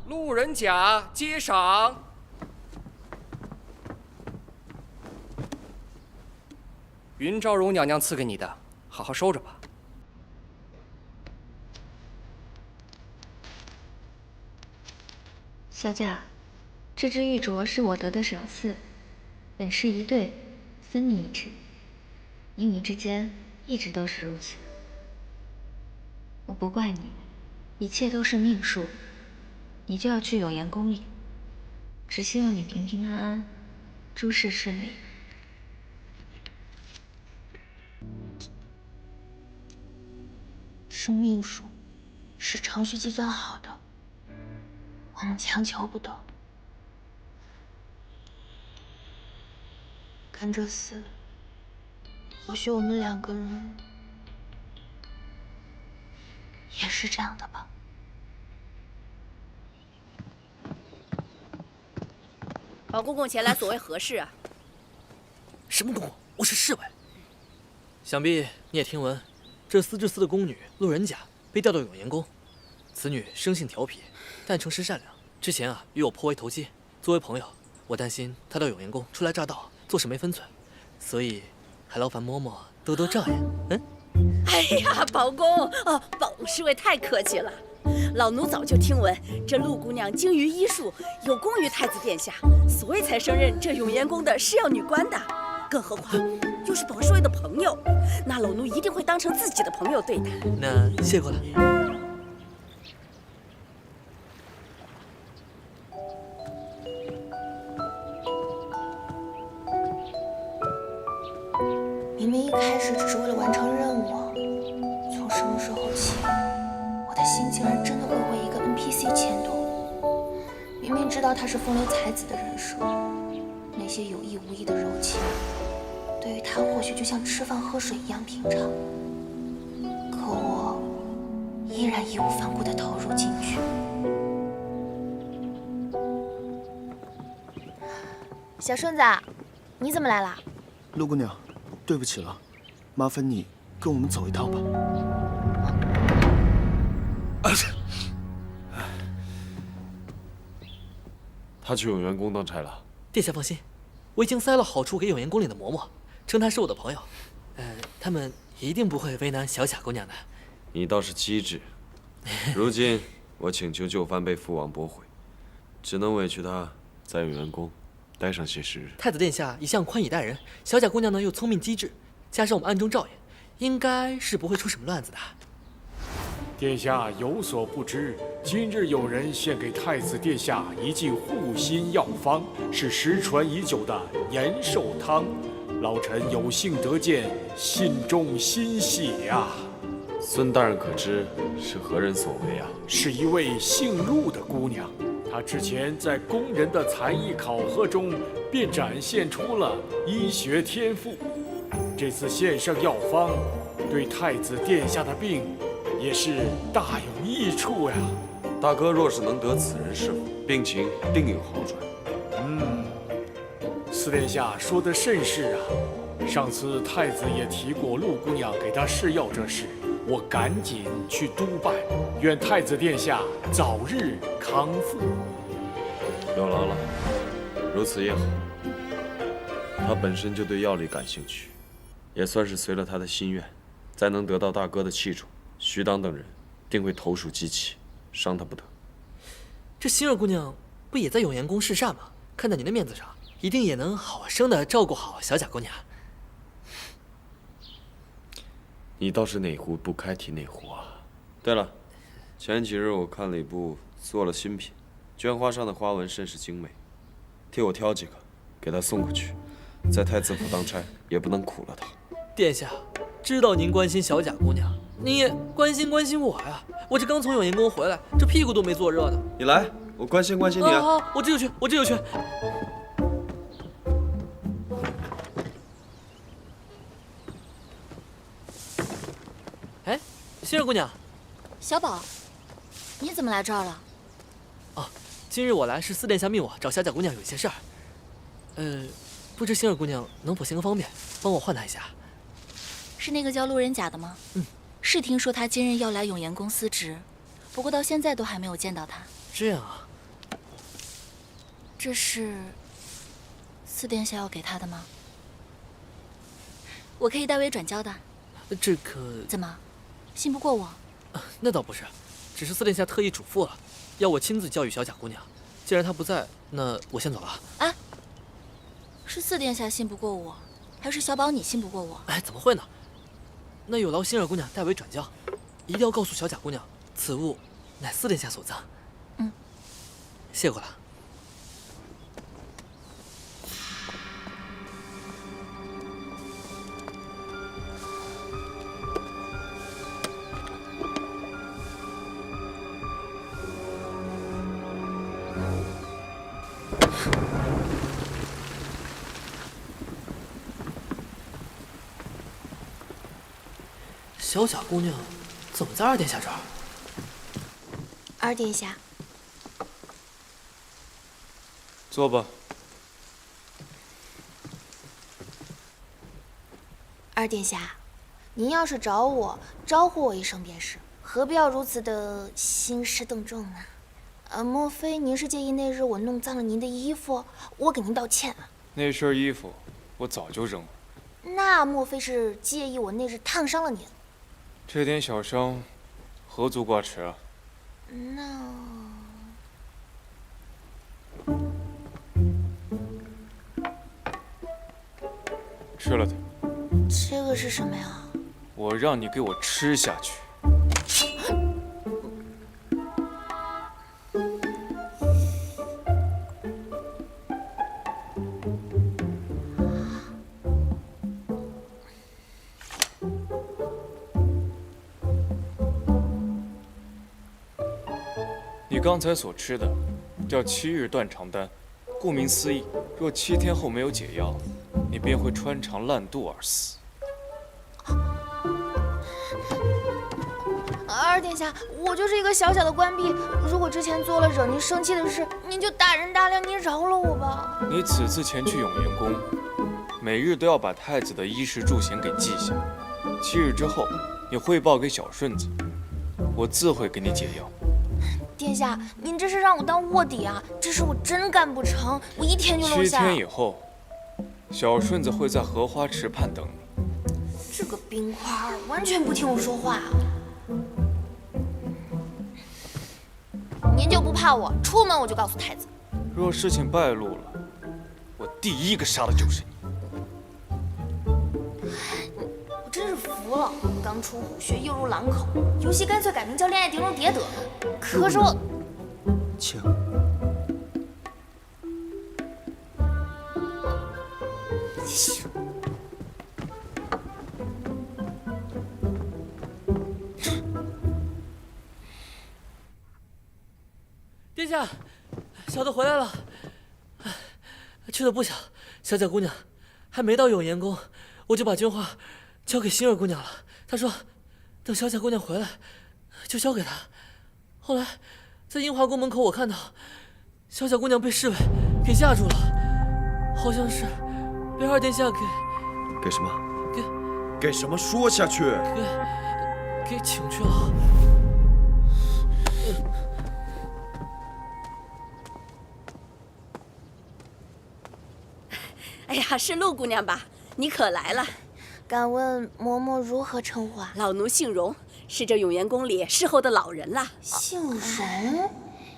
路人甲接赏。云昭容娘娘赐给你的，好好收着吧。小贾，这只玉镯是我得的赏赐，本是一对，分你一只。你我之间一直都是如此。我不怪你，一切都是命数。你就要去永岩宫里，只希望你平平安安，诸事顺利。是命数，是程序计算好的，我们强求不得。看这厮，或许我们两个人也是这样的吧。宝公公前来所谓何事啊？什么公公？我是侍卫。想必你也听闻，这司之司的宫女路人甲被调到永岩宫。此女生性调皮，但诚实善良。之前与我颇为投机。作为朋友，我担心她到永岩宫初来乍到，做事没分寸，所以还劳烦嬷嬷多多照应。哎呀，宝公哦，宝侍卫太客气了。老奴早就听闻这陆姑娘精于医术，有功于太子殿下，所以才升任这永岩宫的侍药女官的。更何况又是宝侍卫的朋友，那老奴一定会当成自己的朋友对待。那谢过了。明明一开始只是为了完成任务，从什么时候起，我的心竟然真的会为一个 NPC 牵动？明明知道他是风流才子的人设，那些有意无意的柔情，对于他或许就像吃饭喝水一样平常，可我依然义无反顾地投入进去。小顺子，你怎么来了？陆姑娘，对不起了，麻烦你跟我们走一趟吧。他去永元宫当差了。殿下放心，我已经塞了好处给永岩宫里的嬷嬷，称她是我的朋友，他们一定不会为难小贾姑娘的。你倒是机智。如今我请求旧番被父王驳回，只能委屈他在永元宫待上些时日。太子殿下一向宽以待人，小贾姑娘呢又聪明机智，加上我们暗中照应，应该是不会出什么乱子的。殿下有所不知，今日有人献给太子殿下一剂护心药方，是失传已久的延寿汤。老臣有幸得见，心中欣喜呀。孙大人可知是何人所为啊？是一位姓陆的姑娘，她之前在宫人的才艺考核中便展现出了医学天赋。这次献上药方，对太子殿下的病也是大有益处呀。大哥若是能得此人侍奉，病情定有好转。司殿下说的甚是啊。上次太子也提过陆姑娘给他试药这事，我赶紧去督办，愿太子殿下早日康复。有劳了，如此也好。他本身就对药理感兴趣，也算是随了他的心愿。再能得到大哥的器重，徐党等人定会投鼠忌器，伤他不得。这星儿姑娘不也在永岩宫侍膳吗？看在你的面子上，一定也能好生的照顾好小贾姑娘。你倒是哪壶不开提哪壶啊！对了，前几日我看了一部做了新品，绢花上的花纹甚是精美，替我挑几个，给他送过去。在太子府当差，也不能苦了他。殿下，知道您关心小贾姑娘，您也关心关心我呀。我这刚从永岩宫回来，这屁股都没坐热呢。你来，我关心关心你啊！好，我这就去，我这就去。哎，星儿姑娘，小宝，你怎么来这儿了？哦，今日我来是司殿下命我找小贾姑娘有一些事儿。不知星儿姑娘能否行个方便，帮我换她一下？是那个叫路人甲的吗？是听说他今日要来永岩宫司职，不过到现在都还没有见到他。这样啊，这是四殿下要给他的吗？我可以代为转交的。这个怎么，信不过我？那倒不是，只是四殿下特意嘱咐了，要我亲自教育小贾姑娘。既然她不在，那我先走了。啊？是四殿下信不过我，还是小宝你信不过我？哎，怎么会呢？那有劳星儿姑娘代为转交，一定要告诉小贾姑娘，此物乃四殿下所赠。嗯，谢过了。小贾姑娘怎么在二殿下这儿？二殿下，坐吧。二殿下，您要是找我，招呼我一声便是，何必要如此的兴师动众呢？莫非您是介意那日我弄脏了您的衣服？我给您道歉啊。那身衣服我早就扔了，那莫非是介意我那日烫伤了您？这点小伤，何足挂齿啊？那吃了它，这个是什么呀？我让你给我吃下去。你刚才所吃的叫7日断肠丹，顾名思义，若7天后没有解药，你便会穿肠烂肚而死。二殿下，我就是一个小小的官婢，如果之前做了惹您生气的事，您就大人大量，您饶了我吧。你此次前去永延宫，每日都要把太子的衣食住行给记下。7日之后，你汇报给小顺子，我自会给你解药。殿下，您这是让我当卧底啊！这事我真干不成，我一天就漏7下。天以后，小顺子会在荷花池畔等你。这个冰块儿完全不听我说话。您就不怕我出门我就告诉太子？若事情败露了，我第一个杀的就是你。我真是服了，刚出虎穴又入狼口，游戏干脆改名叫恋爱狄龙叠得了。可是我，请。殿下，小的回来了。去的不小，小贾姑娘还没到永延宫，我就把绢花交给星儿姑娘了。她说，等小贾姑娘回来，就交给她。后来，在樱华宫门口，我看到小贾姑娘被侍卫给架住了，好像是被二殿下给什么？给什么？说下去。给请去了。哎呀，是陆姑娘吧？你可来了。敢问嬷嬷如何称呼啊？老奴姓荣，是这永延宫里侍候的老人啦。姓荣，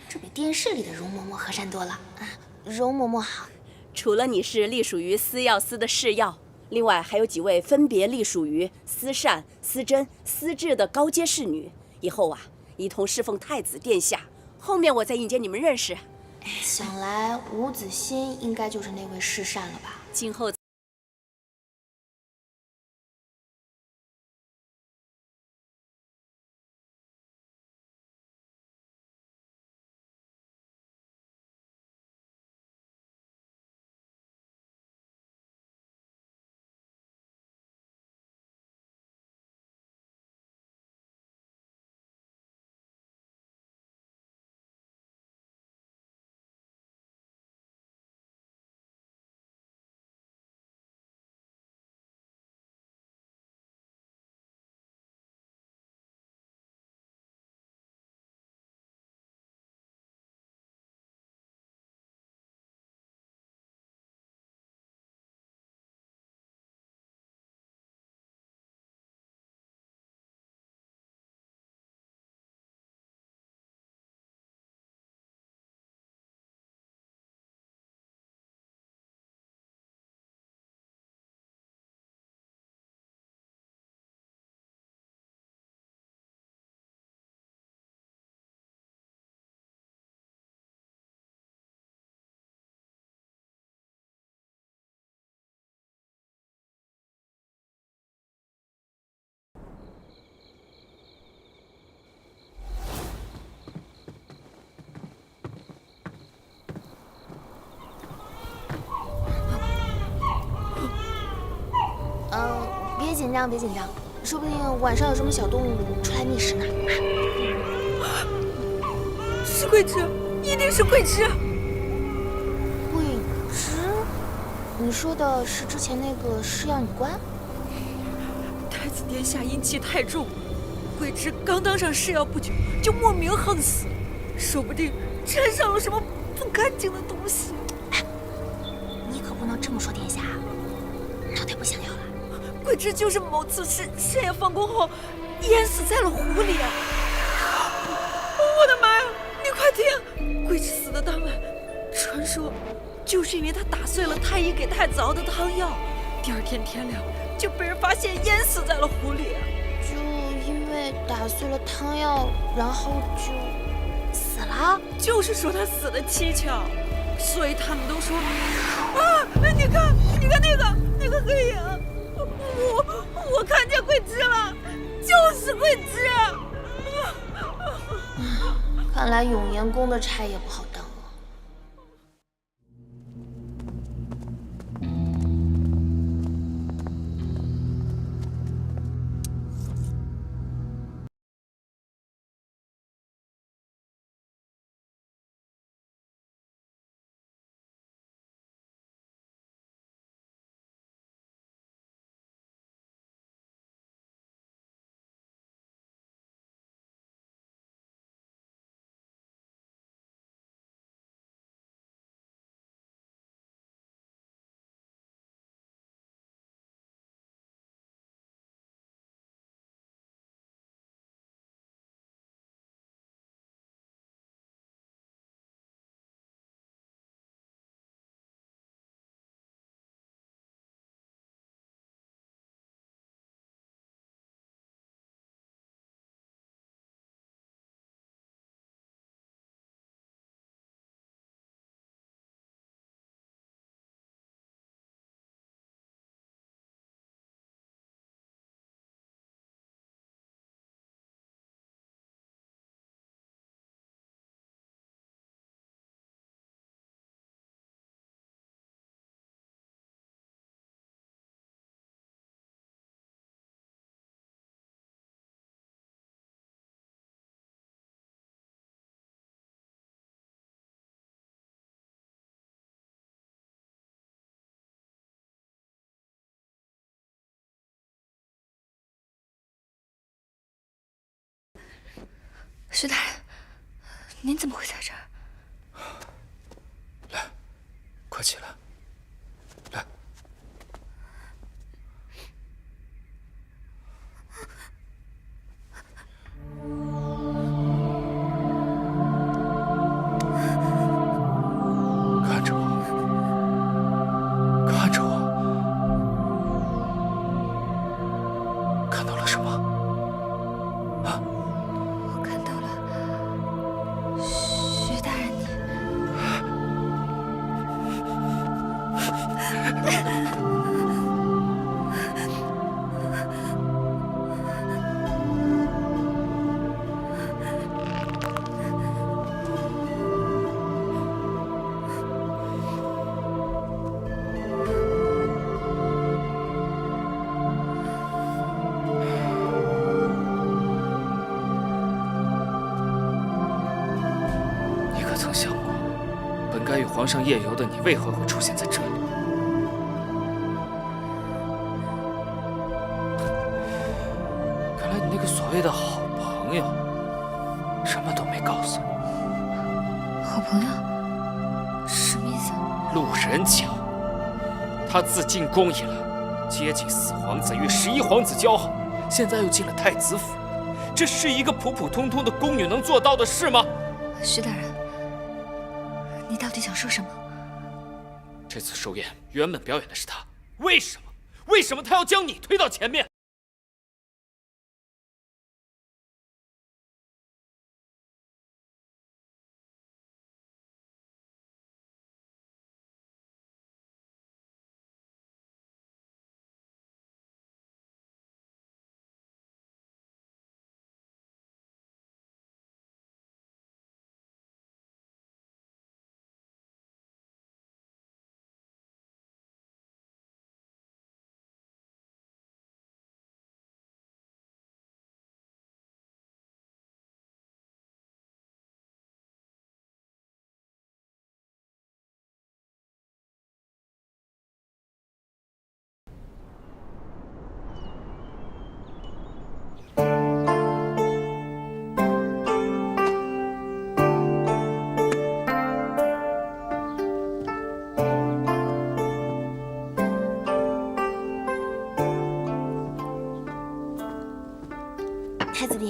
这比电视里的容嬷嬷和善多了啊！容嬷嬷好。除了你是隶属于司药司的侍药，另外还有几位分别隶属于司善、司贞、司治的高阶侍女，以后啊一同侍奉太子殿下。后面我再引荐你们认识。想来伍子欣应该就是那位侍善了吧？今后。紧张，别紧张，说不定晚上有什么小动物出来觅食呢。是桂枝，一定是桂枝。桂枝？你说的是之前那个试药女官？太子殿下阴气太重，桂枝刚当上试药不久，就莫名横死，说不定沾上了什么不干净的东西。你可不能这么说殿下，那太不像样了。桂枝就是某次深夜放工后淹死在了湖里。我的妈呀！你快听，桂枝死的当晚，传说就是因为她打碎了太医给太子熬的汤药，第二天天亮就被人发现淹死在了湖里。就因为打碎了汤药，然后就死了。就是说她死的蹊跷，所以他们都说啊，你看那个黑影，我看见桂枝了，就是桂枝。看来永延宫的差也不好当了。徐大人，您怎么会在这儿？来，快起来。来，看着我，看着我，看到了什么？啊？我看到了，徐大人你。你可曾想过，本该与皇上夜游的你，为何会出现在这里？看来你那个所谓的好朋友，什么都没告诉你。好朋友？什么意思？路人甲，他自进宫以来，接近四皇子，与11皇子交好，现在又进了太子府，这是一个普普通通的宫女能做到的事吗？徐大人，你到底想说什么？这次寿宴原本表演的是他，为什么？为什么他要将你推到前面？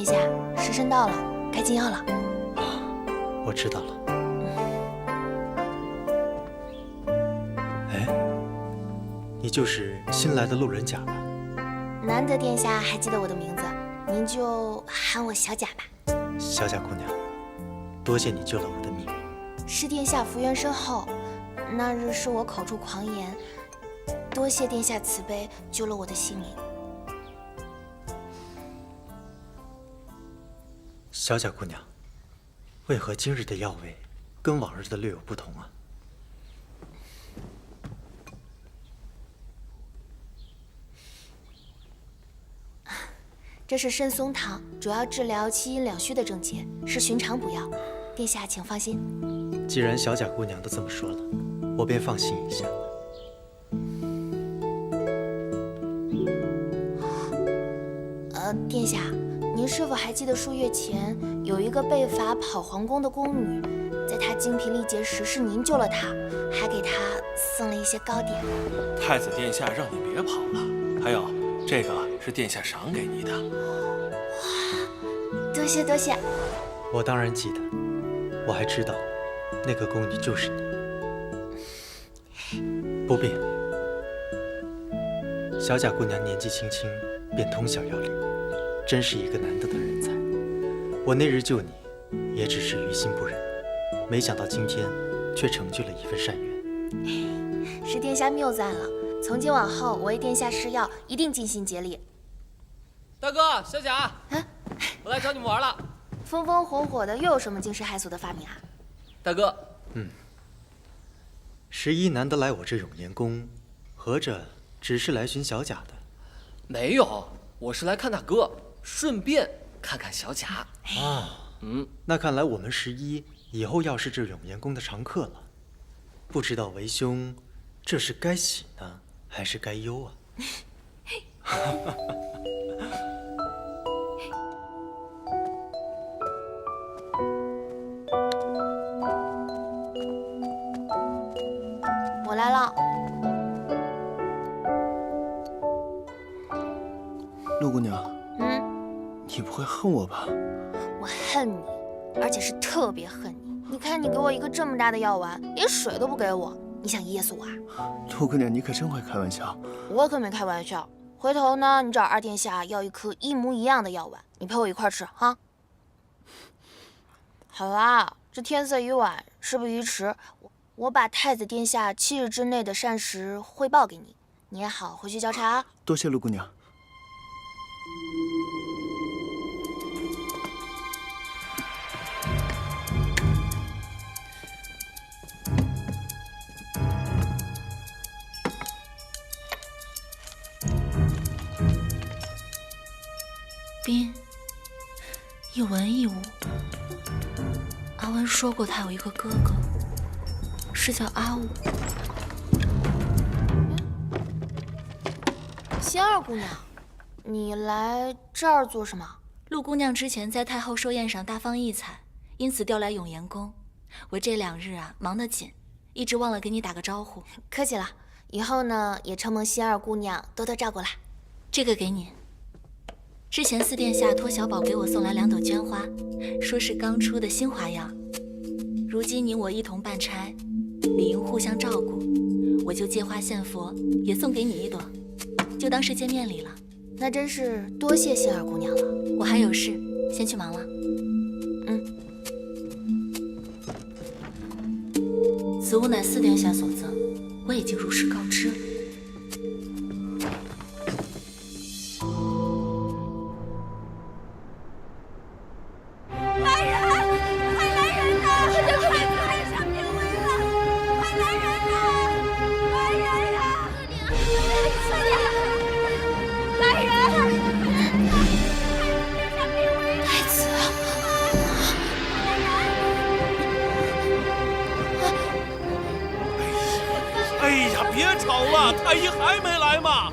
下，时辰到了，该进药了。我知道了。哎，你就是新来的路人甲吧？难得殿下还记得我的名字，您就喊我小贾吧。小贾姑娘，多谢你救了我的命。是殿下福缘深厚，那日是我口出狂言，多谢殿下慈悲，救了我的性命。小贾姑娘，为何今日的药味跟往日的略有不同啊？这是参松汤，主要治疗气阴两虚的症结，是寻常补药。殿下请放心。既然小贾姑娘都这么说了，我便放心一下。殿下，您是否还记得数月前有一个被罚跑皇宫的宫女，在她精疲力竭时，是您救了她，还给她送了一些糕点。太子殿下让你别跑了，还有这个是殿下赏给你的。多谢多谢。我当然记得，我还知道那个宫女就是你。不必，小贾姑娘年纪轻轻便通晓药理，真是一个难得的人才。我那日救你，也只是于心不忍，没想到今天却成就了一份善缘。是殿下谬赞了，从今往后我为殿下施药一定尽心竭力。大哥，小贾，我来找你们玩了。风风火火的，又有什么惊世骇俗的发明啊？大哥，11难得来我这永延宫，合着只是来寻小贾的？没有，我是来看大哥，顺便看看小贾。那看来我们11以后要是这永延宫的常客了。不知道为兄，这是该喜呢，还是该忧啊？我来了。陆姑娘，你不会恨我吧？我恨你，而且是特别恨你。你看，你给我一个这么大的药丸，连水都不给我，你想噎死我啊？陆姑娘，你可真会开玩笑。我可没开玩笑。回头呢，你找二殿下要一颗一模一样的药丸，你陪我一块吃哈。好啦，这天色已晚，事不宜迟，我把太子殿下7日之内的膳食汇报给你，你也好回去交差啊。多谢陆姑娘。斌，一文一武。阿文说过他有一个哥哥，是叫阿武。仙儿姑娘，你来这儿做什么？陆姑娘之前在太后寿宴上大放异彩，因此调来永延宫。我这2日啊忙得紧，一直忘了给你打个招呼。客气了，以后呢也承蒙仙儿姑娘多多照顾啦。这个给你。之前4殿下托小宝给我送来2朵绢花，说是刚出的新花样。如今你我一同办差，理应互相照顾，我就借花献佛，也送给你1朵，就当是见面礼了。那真是多谢仙儿姑娘了。我还有事，先去忙了。此物乃4殿下所赠，我已经如实告知了。太医还没来吗？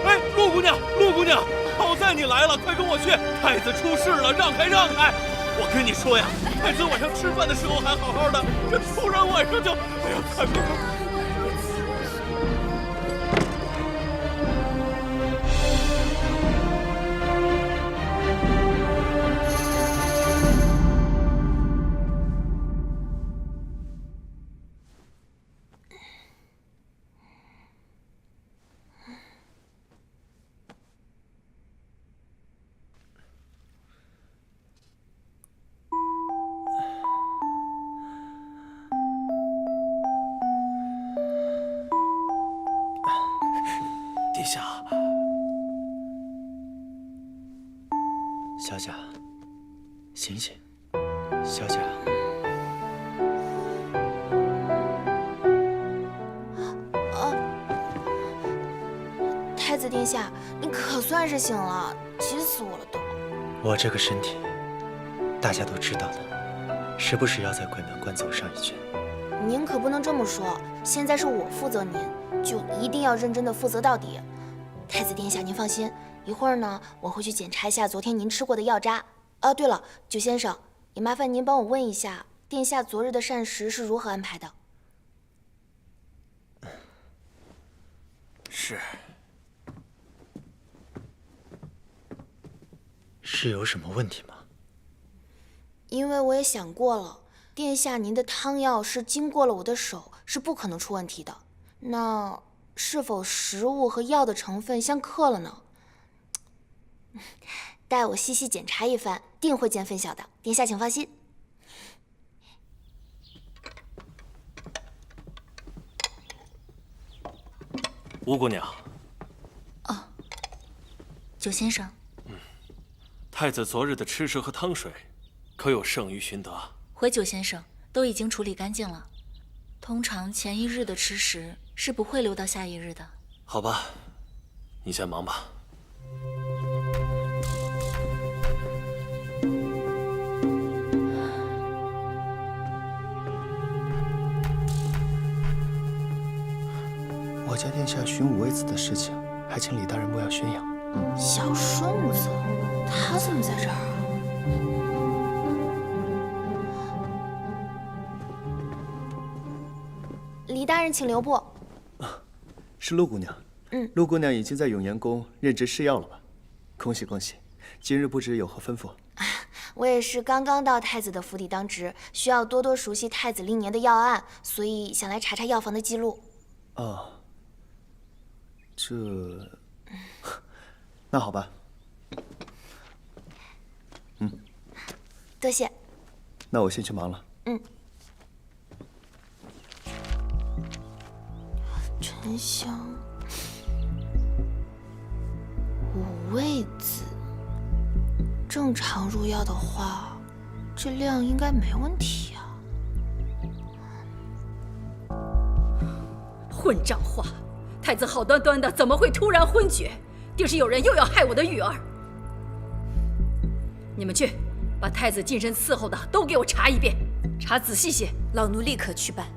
哎，陆姑娘，陆姑娘，好在你来了，快跟我去！太子出事了，让开，让开！我跟你说呀，太子晚上吃饭的时候还好好的，这突然晚上就……哎呀，快！小贾，醒醒，小贾。太子殿下，你可算是醒了，急死我了都。我这个身体，大家都知道的，时不时要在鬼门关走上一圈。您可不能这么说，现在是我负责您，就一定要认真的负责到底。太子殿下，您放心，一会儿呢，我会去检查一下昨天您吃过的药渣。啊，对了，九先生，也麻烦您帮我问一下，殿下昨日的膳食是如何安排的？是有什么问题吗？因为我也想过了，殿下您的汤药是经过了我的手，是不可能出问题的。那是否食物和药的成分相克了呢？待我细细检查一番，定会见分晓的。殿下请放心。吴姑娘。哦，九先生。太子昨日的吃食和汤水，可有剩余寻得？回九先生，都已经处理干净了。通常前一日的吃食是不会留到下一日的。好吧，你先忙吧。我家殿下寻五味子的事情，还请李大人莫要宣扬。小顺子，他怎么在这儿啊？李大人，请留步。是陆姑娘。陆姑娘已经在永延宫任职试药了吧？恭喜恭喜！今日不知有何吩咐？我也是刚刚到太子的府邸当值，需要多多熟悉太子历年的药案，所以想来查查药房的记录。哦，那好吧。多谢。那我先去忙了。沉香，五味子，正常入药的话，这量应该没问题啊。混账话！太子好端端的，怎么会突然昏厥？定是有人又要害我的玉儿。你们去，把太子近身伺候的都给我查一遍，查仔细些。老奴立刻去办。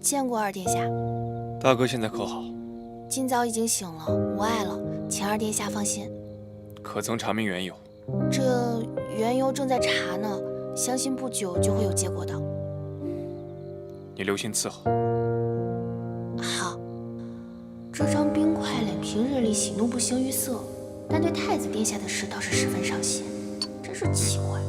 见过二殿下。大哥现在可好？今早已经醒了，无碍了，请二殿下放心。可曾查明缘由？这缘由正在查呢，相信不久就会有结果的。你留心伺候。好。这张冰块脸平日里喜怒不形于色，但对太子殿下的事倒是十分上心，真是奇怪。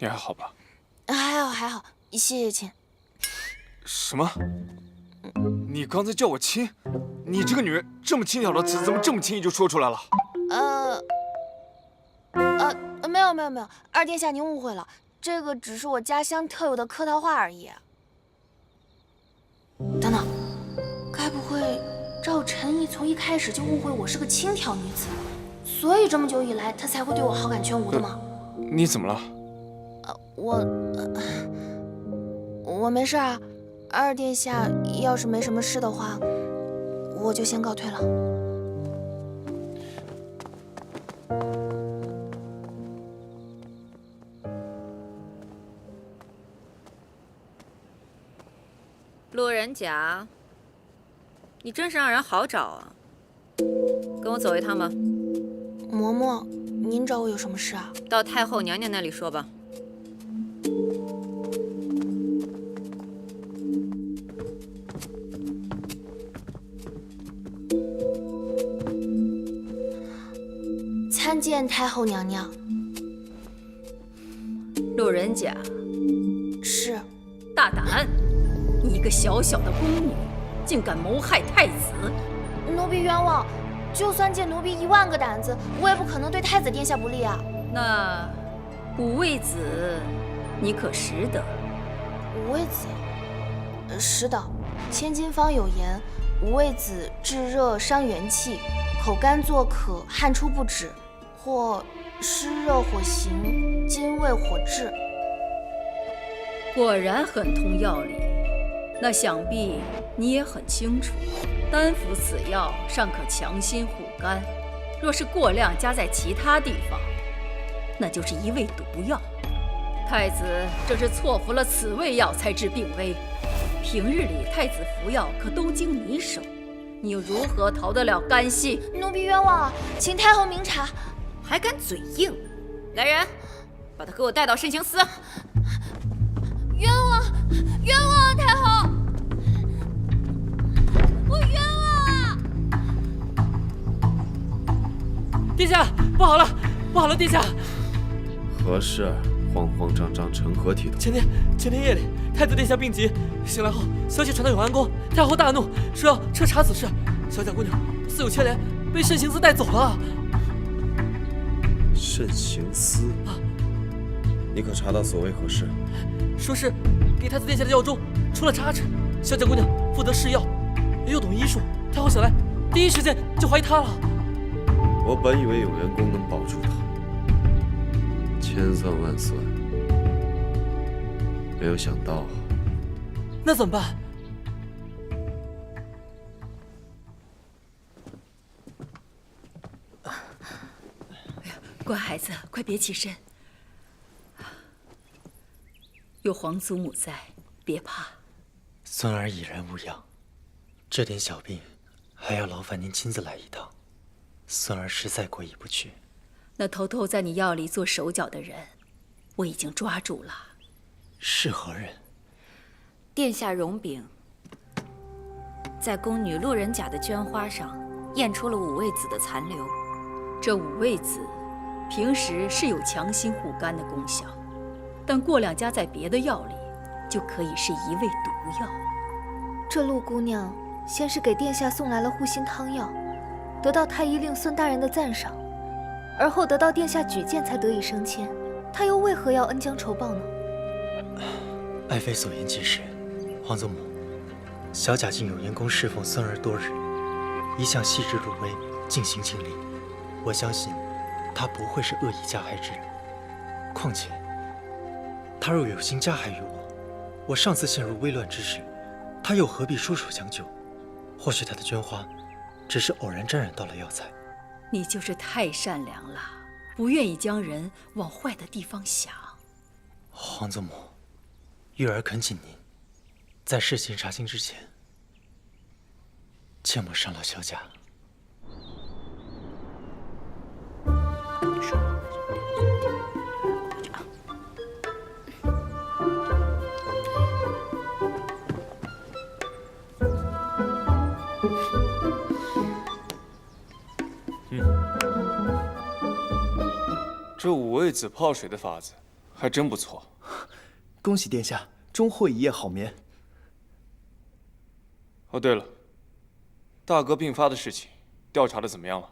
你还好吧？还好还好，谢谢亲。什么？你刚才叫我亲？你这个女人这么轻巧的词，怎么这么轻易就说出来了？没有，二殿下您误会了，这个只是我家乡特有的客套话而已。等等，该不会赵晨逸从一开始就误会我是个轻佻女子，所以这么久以来他才会对我好感全无的吗？你怎么了？我没事啊，二殿下要是没什么事的话，我就先告退了。路人甲，你真是让人好找啊！跟我走一趟吧。嬷嬷，您找我有什么事啊？到太后娘娘那里说吧。参见太后娘娘。路人甲，是。大胆！你一个小小的宫女，竟敢谋害太子！奴婢冤枉，就算借奴婢10000个胆子，我也不可能对太子殿下不利啊。那五味子，你可识得？五味子，识得。千金方有言，五味子炙热伤元气，口干作渴，汗出不止，或湿热火行，津胃火滞。果然很通药理。那想必你也很清楚，单服此药尚可强心护肝，若是过量加在其他地方，那就是一味毒药。太子正是错服了此味药才致病危，平日里太子服药可都经你手，你又如何逃得了干系？奴婢冤枉啊，请太后明察。还敢嘴硬！来人，把他给我带到慎刑司。冤枉，冤枉啊，太后！我冤枉啊！殿下，不好了，不好了，殿下！何事？慌慌张张，成何体统？前天夜里，太子殿下病急，醒来后消息传到永安宫，太后大怒，说要彻查此事。小贾姑娘似有牵连，被慎刑司带走了。慎刑司啊？你可查到所谓何事？说是给太子殿下的药中出了差池，小贾姑娘负责试药，又懂医术，太后醒来第一时间就怀疑她了。我本以为永元宫能保住她，千算万算，没有想到。那怎么办？乖孩子，快别起身。有皇祖母在，别怕。孙儿已然无恙，这点小病还要劳烦您亲自来一趟，孙儿实在过意不去。那偷偷在你药里做手脚的人，我已经抓住了。是何人？殿下容禀，在宫女路人甲的绢花上验出了五味子的残留。这五味子平时是有强心护肝的功效，但过量加在别的药里，就可以是一味毒药。这陆姑娘先是给殿下送来了护心汤药，得到太医令孙大人的赞赏，而后得到殿下举荐才得以升迁。她又为何要恩将仇报呢？爱妃所言极是。皇祖母，小贾进永元宫侍奉孙儿多日，一向细致入微，尽心尽力。我相信他不会是恶意加害之人。况且，他若有心加害于我上次陷入危乱之时，他又何必出手相救？或许他的绢花只是偶然沾染到了药材。你就是太善良了，不愿意将人往坏的地方想。皇祖母，玉儿恳请您，在事情查清之前，切莫伤了小贾。这五味子泡水的法子还真不错。恭喜殿下，终获一夜好眠。哦，对了，大哥病发的事情调查的怎么样了？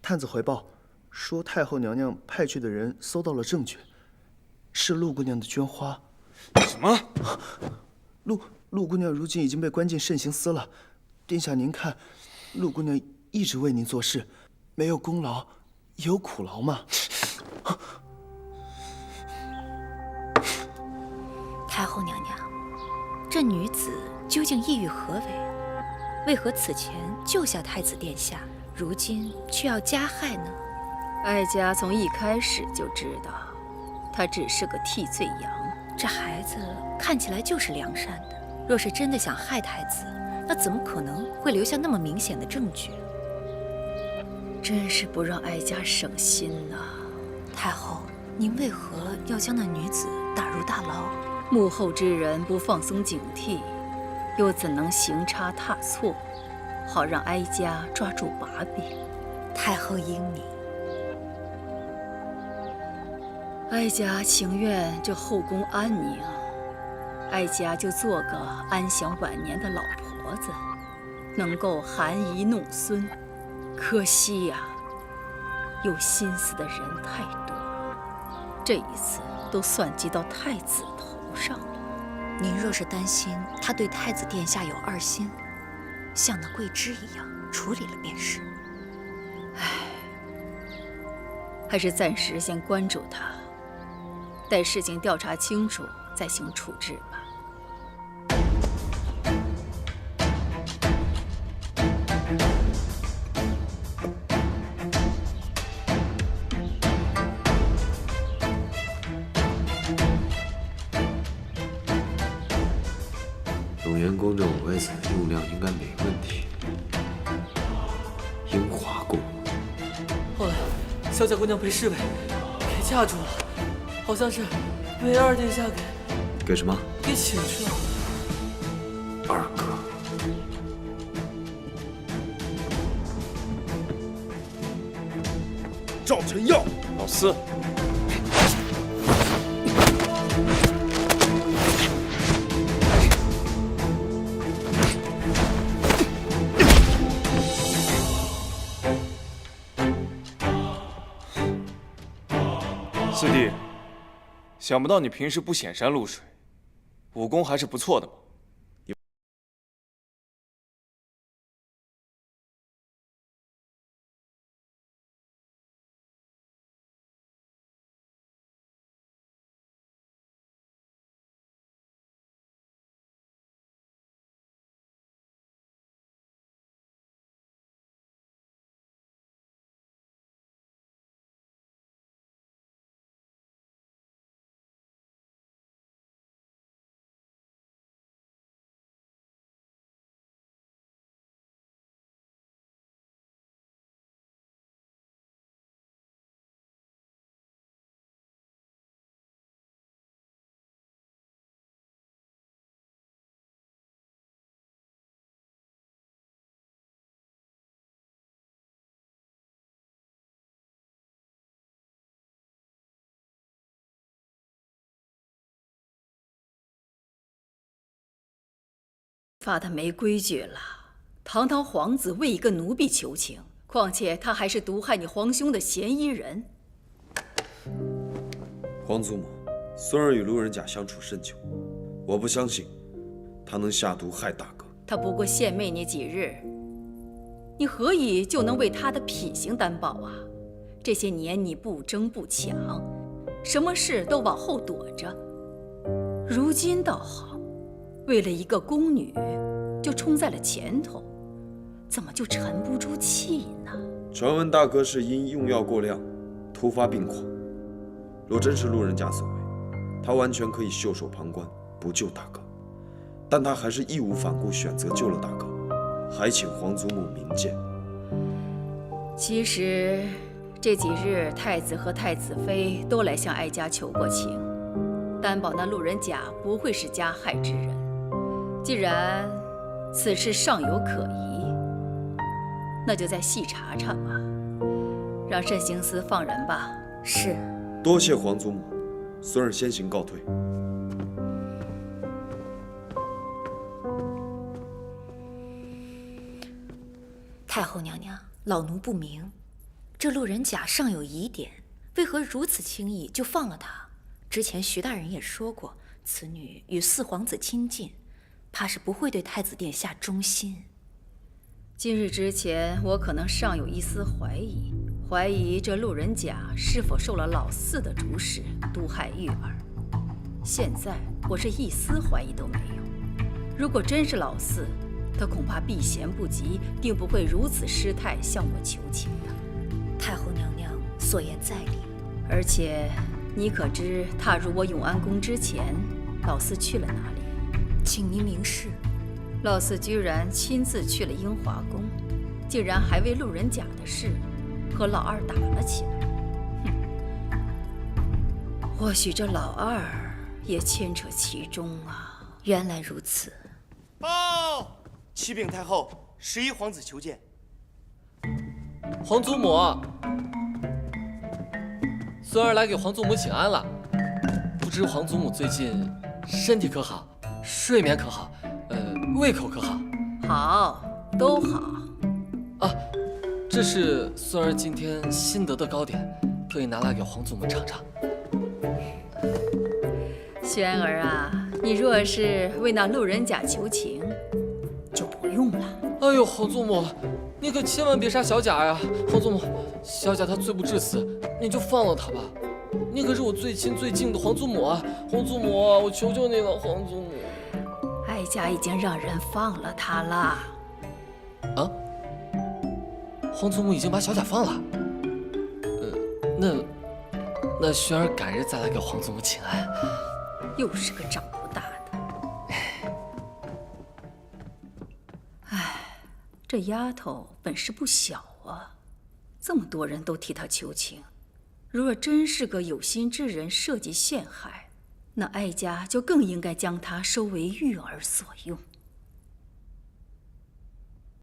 探子回报说，太后娘娘派去的人搜到了证据，是陆姑娘的绢花。什么？陆姑娘如今已经被关进慎刑司了。殿下您看，陆姑娘一直为您做事，没有功劳也有苦劳嘛。太后娘娘，这女子究竟意欲何为？为何此前救下太子殿下，如今却要加害呢？哀家从一开始就知道，她只是个替罪羊。这孩子看起来就是良善的，若是真的想害太子，那怎么可能会留下那么明显的证据？真是不让哀家省心呐！太后，您为何要将那女子打入大牢？幕后之人不放松警惕，又怎能行差踏错，好让哀家抓住把柄？太后英明，哀家情愿这后宫安宁，哀家就做个安享晚年的老婆子，能够含饴弄孙。可惜呀，有心思的人太多，这一次都算计到太子头上了。您若是担心他对太子殿下有二心，像那桂枝一样处理了便是。还是暂时先关注他，待事情调查清楚再行处置吧。永元宫这5位子用量应该没问题。樱华宫。后来，萧家姑娘被侍卫给架住了，好像是被二殿下给什么？给请去了。二哥。赵晨耀，老四。四弟，想不到你平时不显山露水，武功还是不错的嘛。罚他没规矩了，堂堂皇子为一个奴婢求情，况且他还是毒害你皇兄的嫌疑人。皇祖母，孙儿与路人甲相处甚久，我不相信他能下毒害大哥。他不过献媚你几日，你何以就能为他的品行担保啊？这些年你不争不抢，什么事都往后躲着，如今倒好，为了一个宫女就冲在了前头，怎么就沉不住气呢？传闻大哥是因用药过量，突发病狂。若真是路人甲所为，他完全可以袖手旁观，不救大哥。但他还是义无反顾选择救了大哥，还请皇祖母明鉴。其实这几日太子和太子妃都来向哀家求过情，担保那路人甲不会是加害之人。既然此事尚有可疑，那就再细查查吧，让慎刑司放人吧。是。多谢皇祖母，孙儿先行告退。太后娘娘，老奴不明，这路人甲尚有疑点，为何如此轻易就放了他？之前徐大人也说过，此女与四皇子亲近，怕是不会对太子殿下忠心。今日之前，我可能尚有一丝怀疑这路人甲是否受了老四的主使，毒害玉儿。现在我是一丝怀疑都没有。如果真是老四，他恐怕避嫌不及，定不会如此失态向我求情的。太后娘娘所言在理，而且你可知踏入我永安宫之前，老四去了哪里？请您明示。老四居然亲自去了英华宫，竟然还为路人甲的事和老二打了起来。或许这老二也牵扯其中啊。原来如此。报，启禀太后，11皇子求见。皇祖母，孙儿来给皇祖母请安了。不知皇祖母最近身体可好，睡眠可好，胃口可好？好，都好。啊，这是孙儿今天新得的糕点，特意拿来给皇祖母尝尝。轩儿啊，你若是为那路人甲求情，就不用了。哎呦，皇祖母，你可千万别杀小贾呀！皇祖母，小贾他罪不至死，你就放了他吧。你可是我最亲最敬的皇祖母啊！皇祖母，我求求你了，皇祖母。哀家已经让人放了他了。啊？皇祖母已经把小贾放了？那轩儿改日再来给皇祖母请安。又是个长不大的。哎，这丫头本事不小啊，这么多人都替她求情。如若真是个有心之人设计陷害，那哀家就更应该将她收为玉儿所用。